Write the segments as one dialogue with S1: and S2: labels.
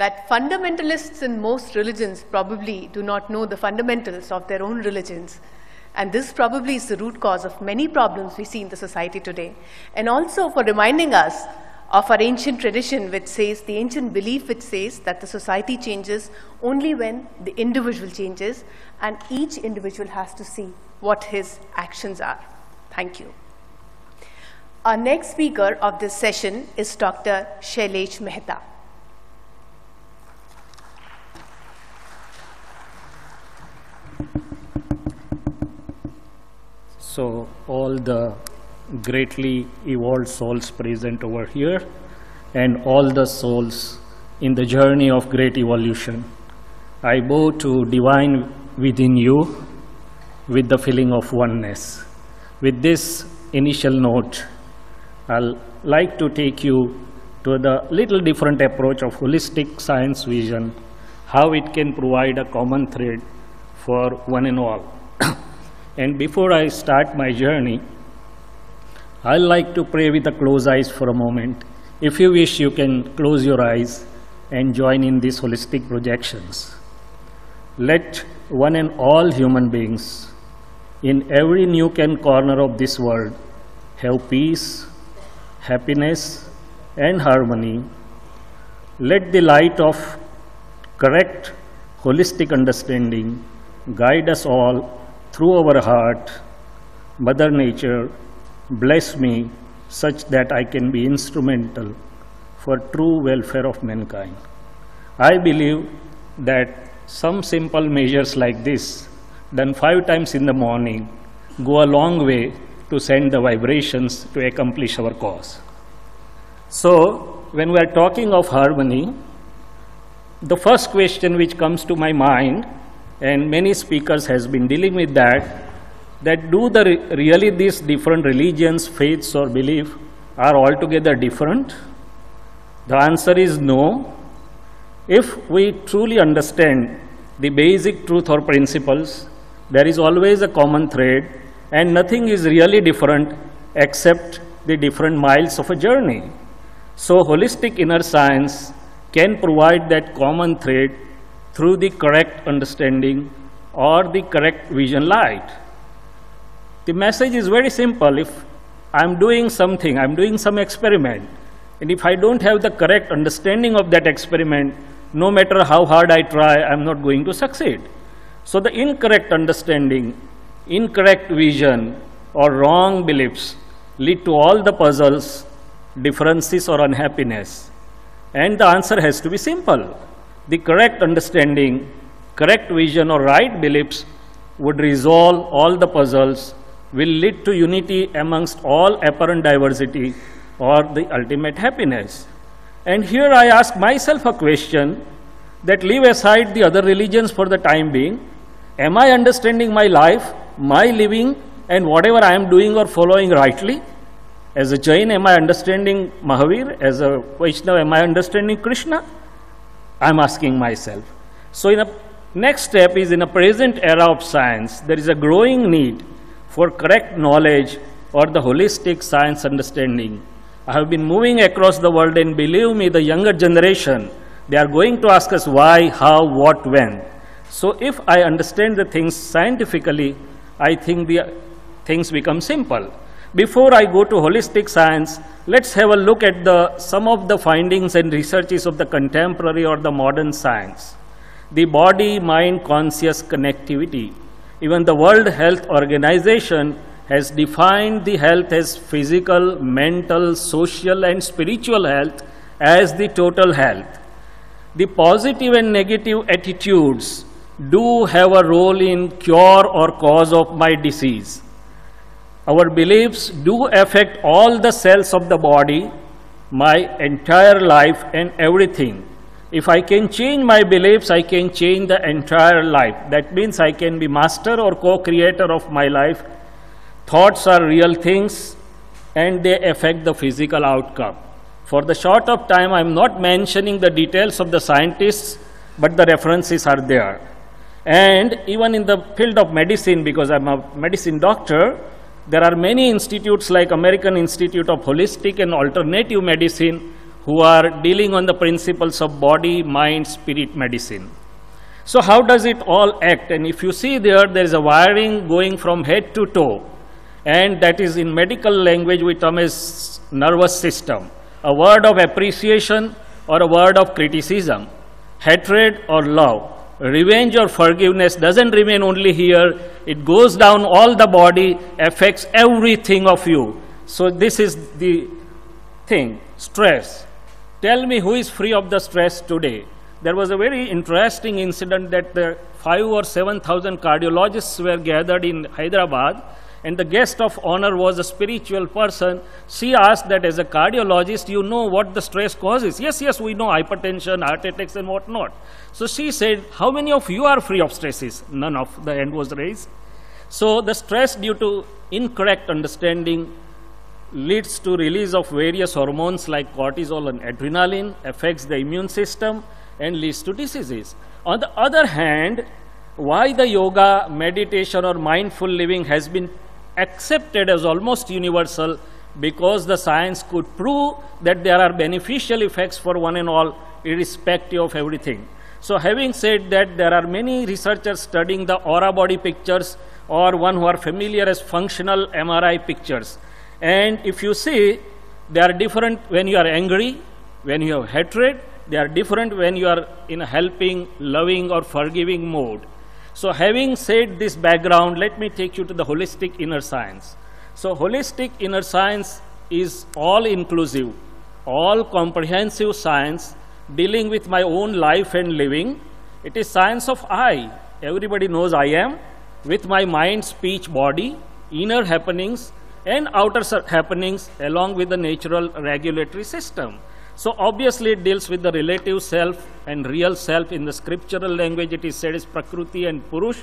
S1: that fundamentalists in most religions probably do not know the fundamentals of their own religions. And this probably is the root cause of many problems we see in the society today. And also for reminding us of our ancient tradition which says, the ancient belief which says that the society changes only when the individual changes, and each individual has to see what his actions are. Thank you. Our next speaker of this session is Dr. Shailesh Mehta.
S2: So all the greatly evolved souls present over here and all the souls in the journey of great evolution, I bow to divine within you with the feeling of oneness. With this initial note, I'll like to take you to the little different approach of holistic science vision, how it can provide a common thread for one and all. And before I start my journey, I'd like to pray with the closed eyes for a moment. If you wish, you can close your eyes and join in these holistic projections. Let one and all human beings in every nook and corner of this world have peace, happiness, and harmony. Let the light of correct holistic understanding guide us all through our heart. Mother Nature, bless me such that I can be instrumental for true welfare of mankind. I believe that some simple measures like this, done 5 times in the morning, go a long way to send the vibrations to accomplish our cause. So, when we are talking of harmony, the first question which comes to my mind, and many speakers has been dealing with that do really these different religions, faiths or belief are altogether different? The answer is no. If we truly understand the basic truth or principles, there is always a common thread and nothing is really different except the different miles of a journey. So holistic inner science can provide that common thread through the correct understanding or the correct vision light. The message is very simple. If I'm doing something, I'm doing some experiment, and if I don't have the correct understanding of that experiment, no matter how hard I try, I'm not going to succeed. So the incorrect understanding, incorrect vision, or wrong beliefs lead to all the puzzles, differences, or unhappiness. And the answer has to be simple. The correct understanding, correct vision, or right beliefs would resolve all the puzzles, will lead to unity amongst all apparent diversity, or the ultimate happiness. And here I ask myself a question that leave aside the other religions for the time being. Am I understanding my life, my living, and whatever I am doing or following rightly? As a Jain, am I understanding Mahavir? As a Vaishnava, am I understanding Krishna? I am asking myself. So in a next step is, in a present era of science, there is a growing need for correct knowledge or the holistic science understanding. I have been moving across the world, and believe me, the younger generation, they are going to ask us why, how, what, when. So if I understand the things scientifically, I think the things become simple. Before I go to holistic science, let's have a look at some of the findings and researches of the contemporary or the modern science. The body-mind conscious connectivity. Even the World Health Organization has defined the health as physical, mental, social, and spiritual health as the total health. The positive and negative attitudes do have a role in cure or cause of my disease. Our beliefs do affect all the cells of the body, my entire life and everything. If I can change my beliefs, I can change the entire life. That means I can be master or co-creator of my life. Thoughts are real things and they affect the physical outcome. For the short of time, I am not mentioning the details of the scientists, but the references are there. And even in the field of medicine, because I'm a medicine doctor, there are many institutes like American Institute of Holistic and Alternative Medicine who are dealing on the principles of body, mind, spirit medicine. So how does it all act? And if you see there is a wiring going from head to toe, and that is in medical language we term as nervous system. A word of appreciation or a word of criticism, hatred or love, revenge or forgiveness doesn't remain only here. It goes down all the body, affects everything of you. So this is the thing, stress. Tell me who is free of the stress today. There was a very interesting incident that the 5,000 or 7,000 cardiologists were gathered in Hyderabad, and the guest of honor was a spiritual person. She asked that as a cardiologist, you know what the stress causes? Yes, yes, we know hypertension, heart attacks and whatnot. So she said, how many of you are free of stresses? None of the hand was raised. So the stress due to incorrect understanding leads to release of various hormones like cortisol and adrenaline, affects the immune system and leads to diseases. On the other hand, why the yoga, meditation or mindful living has been accepted as almost universal? Because the science could prove that there are beneficial effects for one and all, irrespective of everything. So having said that, there are many researchers studying the aura body pictures, or one who are familiar as functional MRI pictures. And if you see, they are different when you are angry, when you have hatred. They are different when you are in a helping, loving or forgiving mode. So having said this background, let me take you to the holistic inner science. So holistic inner science is all inclusive, all comprehensive science dealing with my own life and living. It is science of I. Everybody knows I am, with my mind, speech, body, inner happenings and outer happenings along with the natural regulatory system. So obviously it deals with the relative self and real self. In the scriptural language it is said as Prakriti and Purush.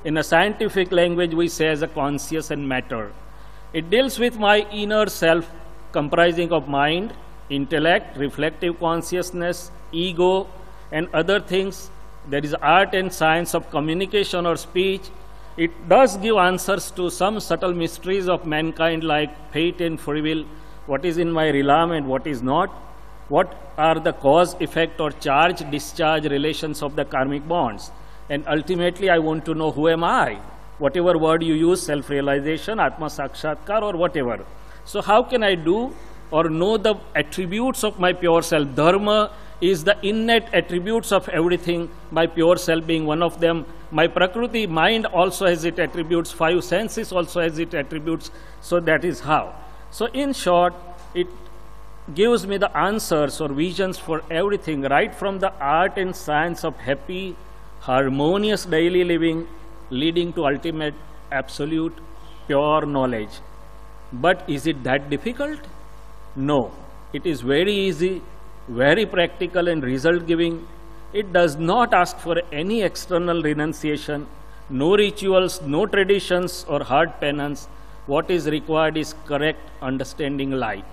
S2: In a scientific language we say as a conscious and matter. It deals with my inner self comprising of mind, intellect, reflective consciousness, ego and other things. There is art and science of communication or speech. It does give answers to some subtle mysteries of mankind like fate and free will, what is in my realm and what is not. What are the cause, effect or charge-discharge relations of the karmic bonds? And ultimately I want to know who am I? Whatever word you use, self-realization, Atma Sakshatkar or whatever. So how can I do or know the attributes of my pure self? Dharma is the innate attributes of everything, my pure self being one of them. My Prakriti, mind also has its attributes, 5 senses also has its attributes. So that is how. So in short, it gives me the answers or visions for everything, right from the art and science of happy, harmonious daily living, leading to ultimate, absolute, pure knowledge. But is it that difficult? No. It is very easy, very practical and result giving. It does not ask for any external renunciation, no rituals, no traditions or hard penance. What is required is correct understanding light.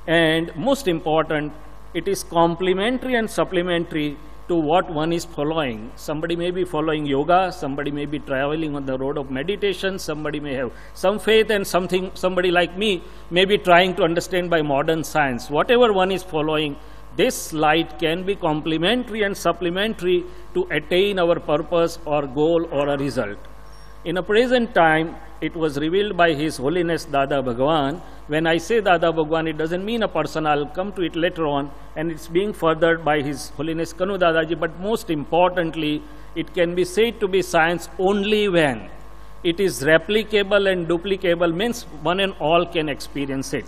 S2: And most important, it is complementary and supplementary to what one is following. Somebody may be following yoga, somebody may be traveling on the road of meditation, somebody may have some faith and somebody like me may be trying to understand by modern science. Whatever one is following, this light can be complementary and supplementary to attain our purpose or goal or a result. In a present time, it was revealed by His Holiness Dada Bhagwan. When I say Dada Bhagwan, it doesn't mean a person. I'll come to it later on, and it's being furthered by His Holiness Kanu Dadaji. But most importantly, it can be said to be science only when it is replicable and duplicable, means one and all can experience it.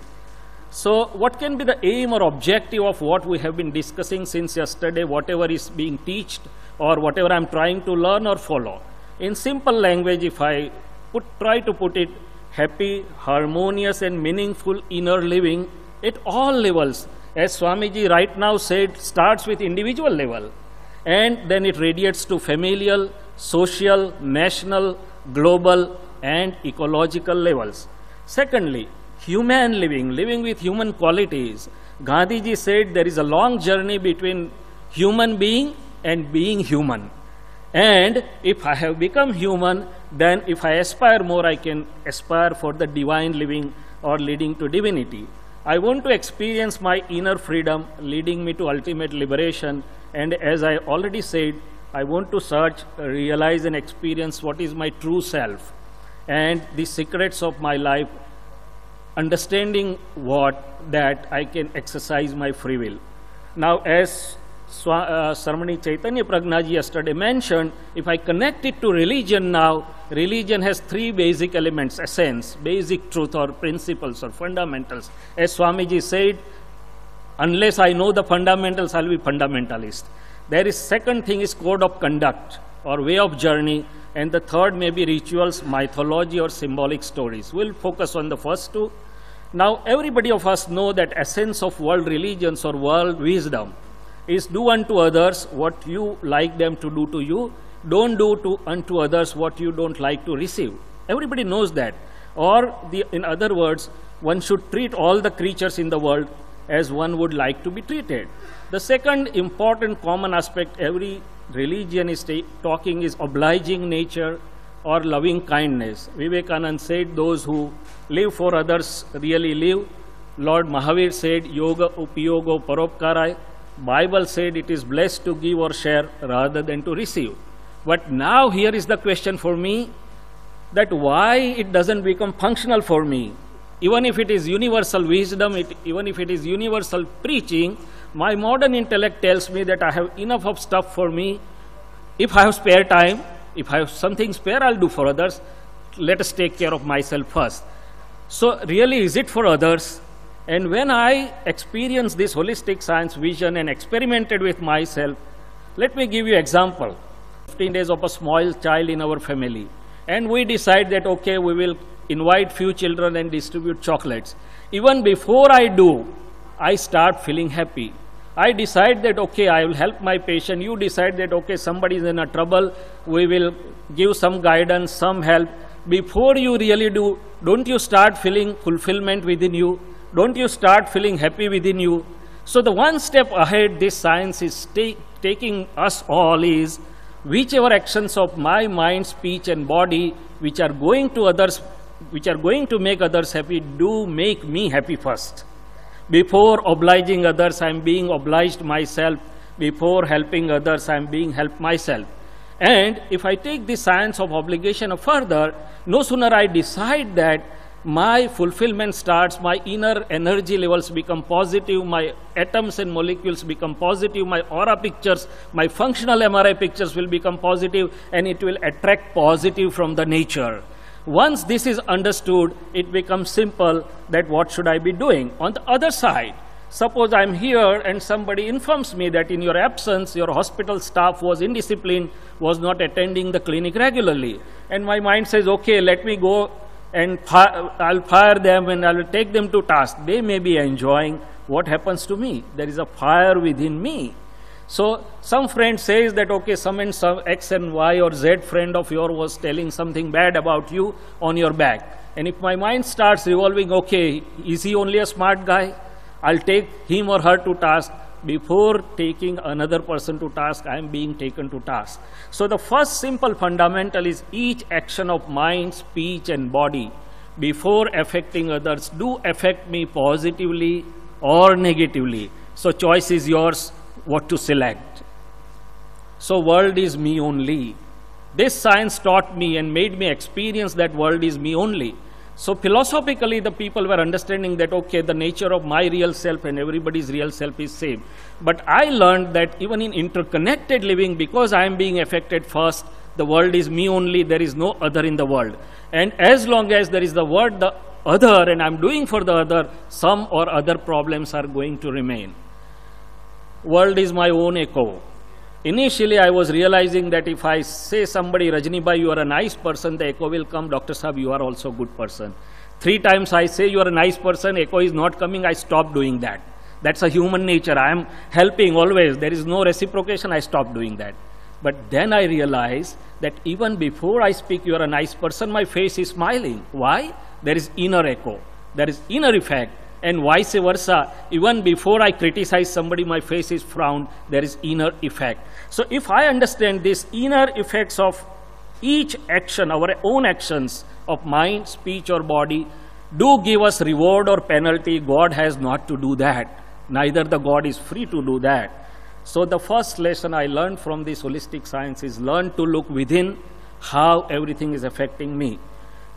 S2: So what can be the aim or objective of what we have been discussing since yesterday, whatever is being taught or whatever I'm trying to learn or follow? In simple language, if I try to put it, happy, harmonious and meaningful inner living at all levels, as Swamiji right now said, starts with individual level and then it radiates to familial, social, national, global and ecological levels. Secondly, human living, living with human qualities. Gandhiji said there is a long journey between human being and being human. And if I have become human, then if I aspire more, I can aspire for the divine living or leading to divinity. I want to experience my inner freedom leading me to ultimate liberation. And as I already said, I want to search, realize and experience what is my true self and the secrets of my life, understanding that I can exercise my free will. Now, as Swami Chaitanya Pragnaji yesterday mentioned, if I connect it to religion now, religion has three basic elements, essence, basic truth or principles or fundamentals. As Swamiji said, unless I know the fundamentals, I'll be fundamentalist. There is second thing is code of conduct or way of journey, and the third may be rituals, mythology or symbolic stories. We'll focus on the first two. Now, everybody of us know that essence of world religions or world wisdom is do unto others what you like them to do to you. Don't do unto others what you don't like to receive. Everybody knows that. Or in other words, one should treat all the creatures in the world as one would like to be treated. The second important common aspect every religion is talking is obliging nature or loving kindness. Vivekananda said those who live for others really live. Lord Mahavir said yoga upiyogo paropkarai. Bible said it is blessed to give or share rather than to receive. But now here is the question for me, that why it doesn't become functional for me. Even if it is universal wisdom, even if it is universal preaching, my modern intellect tells me that I have enough of stuff for me. If I have spare time, if I have something spare, I'll do for others. Let us take care of myself first. So really, is it for others? And when I experienced this holistic science vision and experimented with myself, let me give you an example. 15 days of a small child in our family. And we decide that, okay, we will invite few children and distribute chocolates. Even before I do, I start feeling happy. I decide that, okay, I will help my patient. You decide that, okay, somebody is in a trouble. We will give some guidance, some help. Before you really do, don't you start feeling fulfillment within you? Don't you start feeling happy within you? So the one step ahead this science is taking us all is, whichever actions of my mind, speech and body which are going to others, which are going to make others happy, do make me happy first. Before obliging others, I am being obliged myself. Before helping others, I am being helped myself. And if I take the science of obligation further, no sooner I decide that my fulfillment starts, my inner energy levels become positive, my atoms and molecules become positive, my aura pictures, my functional MRI pictures will become positive, and it will attract positive from the nature. Once this is understood, it becomes simple that what should I be doing? On the other side, suppose I am here and somebody informs me that in your absence, your hospital staff was indisciplined, was not attending the clinic regularly. And my mind says, okay, let me go and I'll fire them and I will take them to task. They may be enjoying. What happens to me? There is a fire within me. So some friend says that, okay, some X and Y or Z friend of yours was telling something bad about you on your back. And if my mind starts revolving, okay, is he only a smart guy? I'll take him or her to task. Before taking another person to task, I am being taken to task. So the first simple fundamental is each action of mind, speech and body, before affecting others, do affect me positively or negatively. So choice is yours, what to select. So world is me only. This science taught me and made me experience that world is me only. So philosophically, the people were understanding that, okay, the nature of my real self and everybody's real self is same. But I learned that even in interconnected living, because I am being affected first, the world is me only, there is no other in the world. And as long as there is the word, the other, and I'm doing for the other, some or other problems are going to remain. World is my own echo. Initially, I was realizing that if I say somebody, Rajni bhai, you are a nice person, the echo will come, Dr. Sahab, you are also a good person. 3 times I say you are a nice person, echo is not coming, I stop doing that. That's a human nature. I am helping always. There is no reciprocation, I stop doing that. But then I realized that even before I speak, you are a nice person, my face is smiling. Why? There is inner echo. There is inner effect. And vice versa, even before I criticize somebody, my face is frowned, there is inner effect. So if I understand these inner effects of each action, our own actions of mind, speech or body, do give us reward or penalty. God has not to do that. Neither the God is free to do that. So the first lesson I learned from this holistic science is learn to look within how everything is affecting me.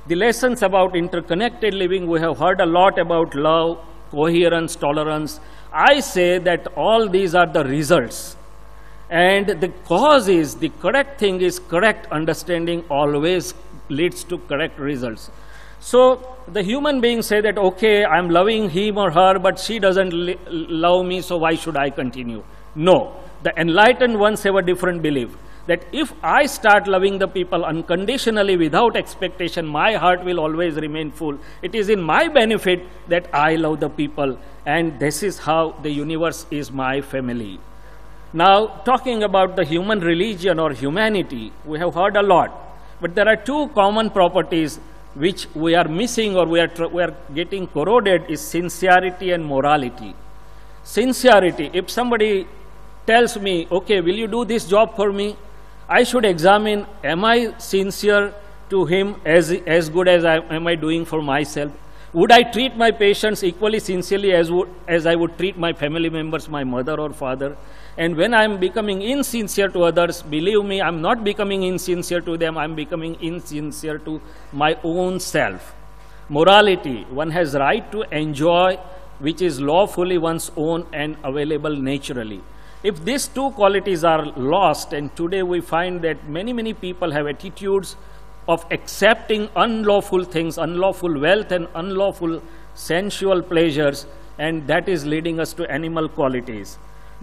S2: The lessons about interconnected living, we have heard a lot about love, coherence, tolerance. I say that all these are the results. And the cause is, the correct thing is, correct understanding always leads to correct results. So the human beings say that, okay, I'm loving him or her, but she doesn't love me, so why should I continue? No, the enlightened ones have a different belief, that if I start loving the people unconditionally without expectation, my heart will always remain full. It is in my benefit that I love the people, and this is how the universe is my family. Now, talking about the human religion or humanity, we have heard a lot, but there are two common properties which we are missing or we are getting corroded, is sincerity and morality. Sincerity, if somebody tells me, okay, will you do this job for me? I should examine, am I sincere to him as good as am I doing for myself? Would I treat my patients equally sincerely as I would treat my family members, my mother or father? And when I am becoming insincere to others, believe me, I am not becoming insincere to them, I am becoming insincere to my own self. Morality, one has right to enjoy which is lawfully one's own and available naturally. If these two qualities are lost, and today we find that many people have attitudes of accepting unlawful things, unlawful wealth and unlawful sensual pleasures, and that is leading us to animal qualities.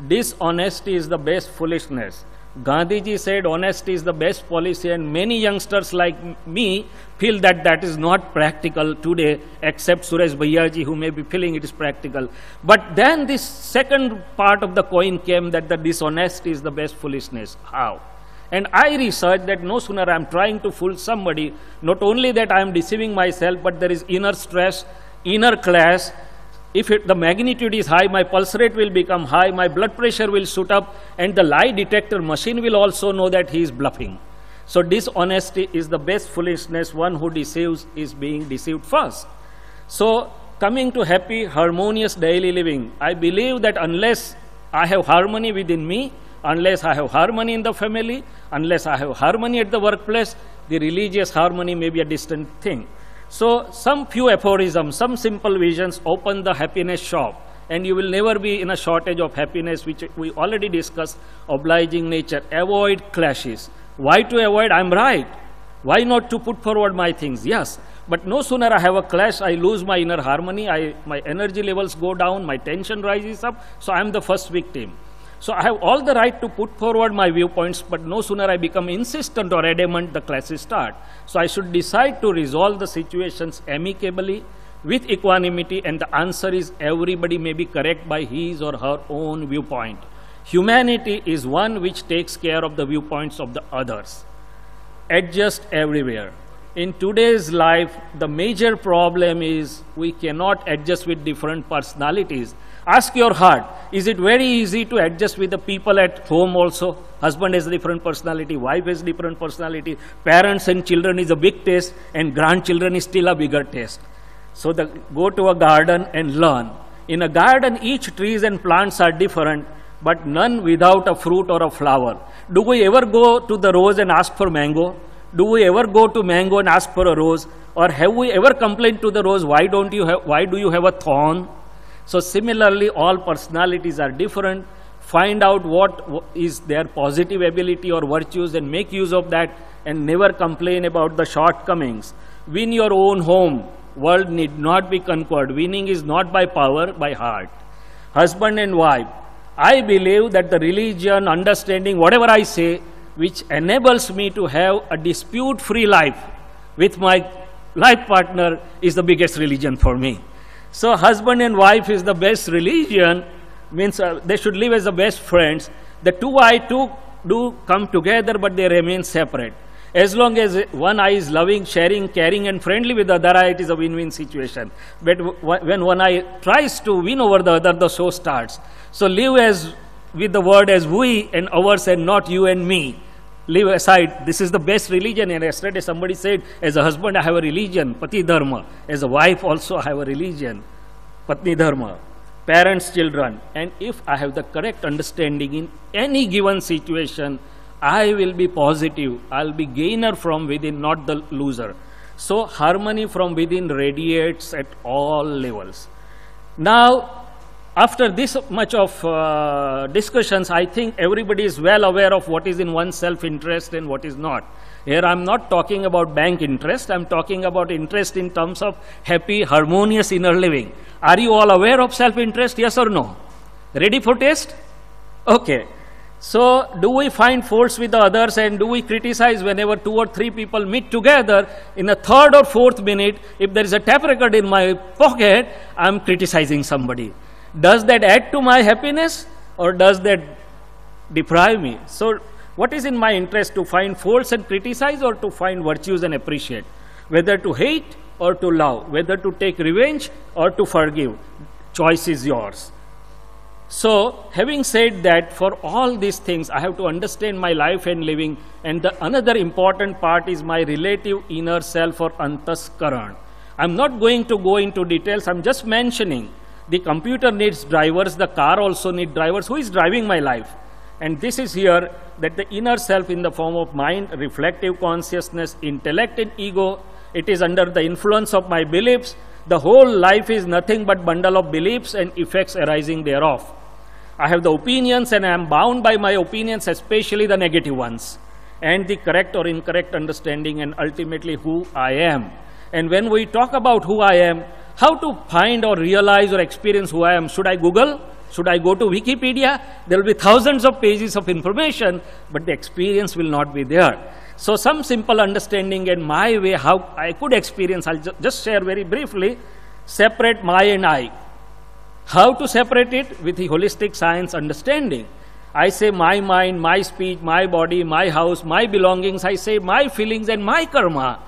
S2: Dishonesty is the best foolishness. Gandhiji said honesty is the best policy, and many youngsters like me feel that that is not practical today, except Suresh Bhaiyaji, who may be feeling it is practical. But then this second part of the coin came, that the dishonesty is the best foolishness. How? And I researched that no sooner I am trying to fool somebody, not only that I am deceiving myself, but there is inner stress, inner clash. If the magnitude is high, my pulse rate will become high, my blood pressure will shoot up, and the lie detector machine will also know that he is bluffing. So dishonesty is the best foolishness. One who deceives is being deceived first. So coming to happy, harmonious daily living, I believe that unless I have harmony within me, unless I have harmony in the family, unless I have harmony at the workplace, the religious harmony may be a distant thing. So some few aphorisms, some simple visions, open the happiness shop, and you will never be in a shortage of happiness, which we already discussed. Obliging nature, avoid clashes. Why to avoid? I'm right. Why not to put forward my things? Yes, but no sooner I have a clash, I lose my inner harmony, my energy levels go down, my tension rises up, so I'm the first victim. So I have all the right to put forward my viewpoints, but no sooner I become insistent or adamant, the clashes start. So I should decide to resolve the situations amicably, with equanimity, and the answer is everybody may be correct by his or her own viewpoint. Humanity is one which takes care of the viewpoints of the others. Adjust everywhere. In today's life, the major problem is we cannot adjust with different personalities. Ask your heart, is it very easy to adjust with the people at home also? Husband has a different personality, wife has different personality, parents and children is a big test, and grandchildren is still a bigger test. So go to a garden and learn. In a garden, each trees and plants are different, but none without a fruit or a flower. Do we ever go to the rose and ask for mango? Do we ever go to mango and ask for a rose? Or have we ever complained to the rose, why do you have a thorn? So similarly, all personalities are different. Find out what is their positive ability or virtues and make use of that, and never complain about the shortcomings. Win your own home. World need not be conquered. Winning is not by power, by heart. Husband and wife. I believe that the religion, understanding, whatever I say, which enables me to have a dispute-free life with my life partner, is the biggest religion for me. So husband and wife is the best religion, means they should live as the best friends. The two do come together, but they remain separate. As long as one eye is loving, sharing, caring and friendly with the other eye, it is a win-win situation. But when one eye tries to win over the other, the show starts. So live with the word as we and ours and not you and me. leave aside, this is the best religion. And yesterday somebody said, as a husband I have a religion, Pati Dharma. As a wife also I have a religion, Patni Dharma. Parents, children. And if I have the correct understanding in any given situation, I will be positive. I'll be gainer from within, not the loser. So harmony from within radiates at all levels. Now, after this much of discussions, I think everybody is well aware of what is in one's self-interest and what is not. Here I'm not talking about bank interest, I'm talking about interest in terms of happy, harmonious inner living. Are you all aware of self-interest, yes or no? Ready for test? Okay. So, do we find faults with the others and do we criticize whenever 2 or 3 people meet together? In the 3rd or 4th minute, if there is a tape record in my pocket, I'm criticizing somebody. Does that add to my happiness or does that deprive me? So, what is in my interest, to find faults and criticize or to find virtues and appreciate? Whether to hate or to love, whether to take revenge or to forgive, choice is yours. So, having said that, for all these things, I have to understand my life and living, and another important part is my relative inner self or antaskaran. I'm not going to go into details, I'm just mentioning the computer needs drivers, the car also needs drivers. Who is driving my life? And this is here that the inner self in the form of mind, reflective consciousness, intellect and ego, it is under the influence of my beliefs. The whole life is nothing but bundle of beliefs and effects arising thereof. I have the opinions and I am bound by my opinions, especially the negative ones, and the correct or incorrect understanding and ultimately who I am. And when we talk about who I am, how to find or realize or experience who I am? Should I Google? Should I go to Wikipedia? There will be thousands of pages of information, but the experience will not be there. So some simple understanding and my way how I could experience, I'll just share very briefly, separate my and I. How to separate it? With the holistic science understanding. I say my mind, my speech, my body, my house, my belongings. I say my feelings and my karma.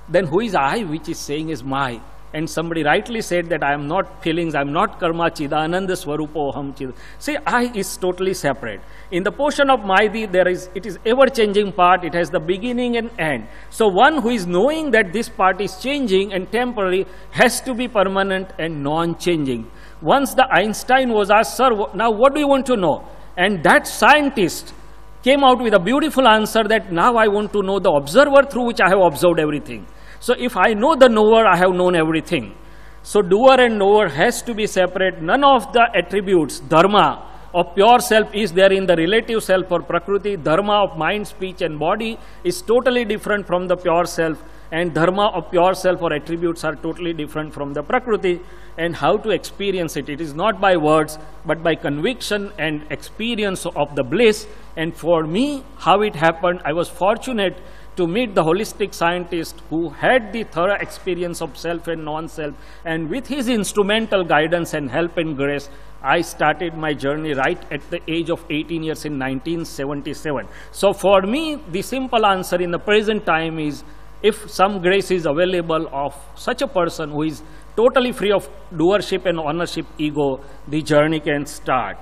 S2: Then who is I which is saying is my? And somebody rightly said that I am not feelings, I am not karma, chidananda swarupo ham chid. See, I is totally separate. In the portion of Maidi, it is ever-changing part, it has the beginning and end. So one who is knowing that this part is changing and temporary has to be permanent and non-changing. Once the Einstein was asked, sir, now what do you want to know? And that scientist came out with a beautiful answer that now I want to know the observer through which I have observed everything. So if I know the knower, I have known everything. So doer and knower has to be separate. None of the attributes, dharma, of pure self is there in the relative self or prakriti. Dharma of mind, speech and body is totally different from the pure self. And dharma of pure self or attributes are totally different from the prakriti. And how to experience it? It is not by words, but by conviction and experience of the bliss. And for me, how it happened, I was fortunate to meet the holistic scientist who had the thorough experience of self and non-self, and with his instrumental guidance and help and grace, I started my journey right at the age of 18 years in 1977. So for me, the simple answer in the present time is, if some grace is available of such a person who is totally free of doership and ownership ego, the journey can start.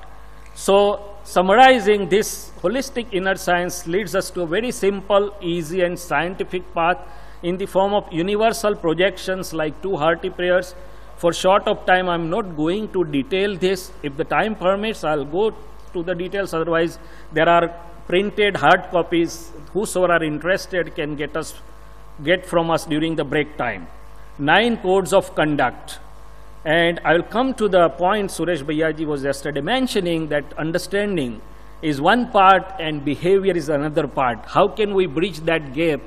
S2: So summarizing, this holistic inner science leads us to a very simple, easy and scientific path in the form of universal projections like 2 hearty prayers. For short of time, I'm not going to detail this. If the time permits, I'll go to the details. Otherwise, there are printed hard copies. Whosoever are interested can get from us during the break time. 9 codes of conduct. And I will come to the point Suresh Bhaiyaji was yesterday mentioning, that understanding is one part and behavior is another part. How can we bridge that gap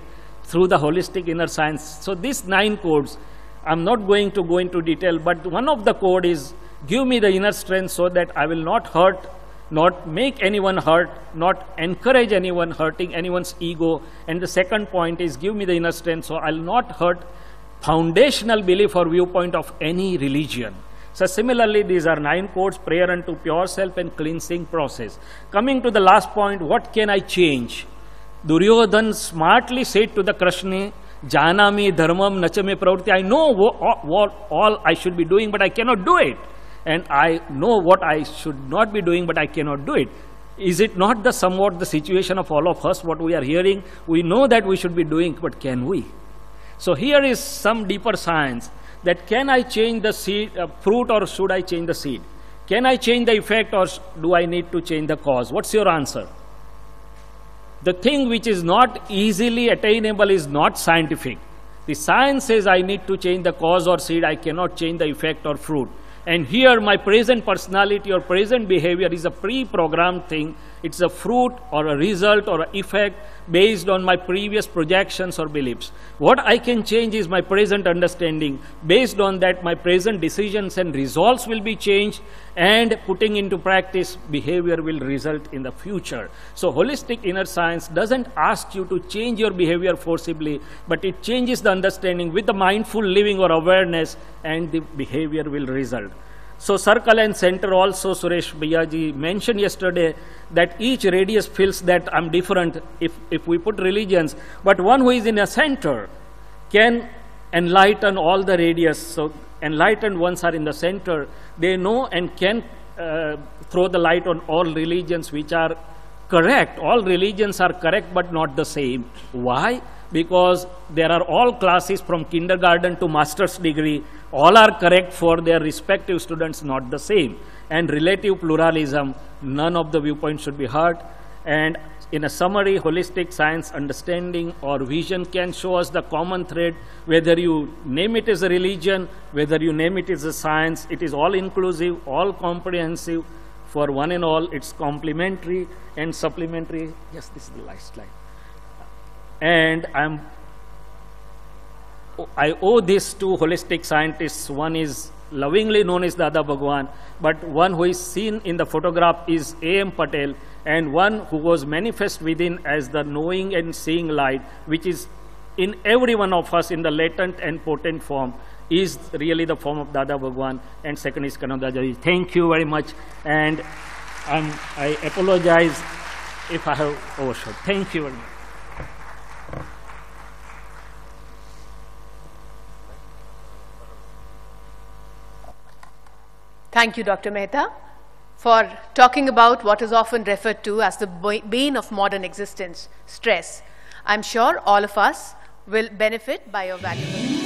S2: through the holistic inner science? So these 9 codes, I'm not going to go into detail, but one of the code is, give me the inner strength so that I will not hurt, not make anyone hurt, not encourage anyone hurting anyone's ego. And the second point is, give me the inner strength so I'll not hurt foundational belief or viewpoint of any religion. So similarly, these are 9 codes: prayer unto pure self and cleansing process. Coming to the last point, what can I change? Duryodhan smartly said to the Krishna, Janami dharmam nachame pravritti. I know what all I should be doing, but I cannot do it. And I know what I should not be doing, but I cannot do it. Is it not the somewhat the situation of all of us, what we are hearing? We know that we should be doing, but can we? So here is some deeper science, that can I change the seed, fruit, or should I change the seed? Can I change the effect, or do I need to change the cause? What's your answer? The thing which is not easily attainable is not scientific. The science says I need to change the cause or seed, I cannot change the effect or fruit. And here my present personality or present behavior is a pre-programmed thing. It's a fruit or a result or an effect based on my previous projections or beliefs. What I can change is my present understanding. Based on that, my present decisions and results will be changed, and putting into practice, behavior will result in the future. So holistic inner science doesn't ask you to change your behavior forcibly, but it changes the understanding with the mindful living or awareness, and the behavior will result. So circle and center also, Suresh Bhayaji mentioned yesterday that each radius feels that I'm different if we put religions, but one who is in a center can enlighten all the radius. So enlightened ones are in the center. They know and can throw the light on all religions which are correct. All religions are correct but not the same. Why? Because there are all classes from kindergarten to master's degree. All are correct for their respective students, not the same. And relative pluralism, none of the viewpoints should be heard. And in a summary, holistic science understanding or vision can show us the common thread, whether you name it as a religion, whether you name it as a science, it is all inclusive, all comprehensive. For one and all, it's complementary and supplementary. Yes, this is the last slide. And I owe this to holistic scientists. One is lovingly known as Dada Bhagwan, but one who is seen in the photograph is A.M. Patel, and one who was manifest within as the knowing and seeing light, which is in every one of us in the latent and potent form, is really the form of Dada Bhagwan. And second is Kanadaji. Thank you very much, and I apologize if I have overshot. Thank you very much.
S1: Thank you, Dr. Mehta, for talking about what is often referred to as the bane of modern existence, stress. I'm sure all of us will benefit by your valuable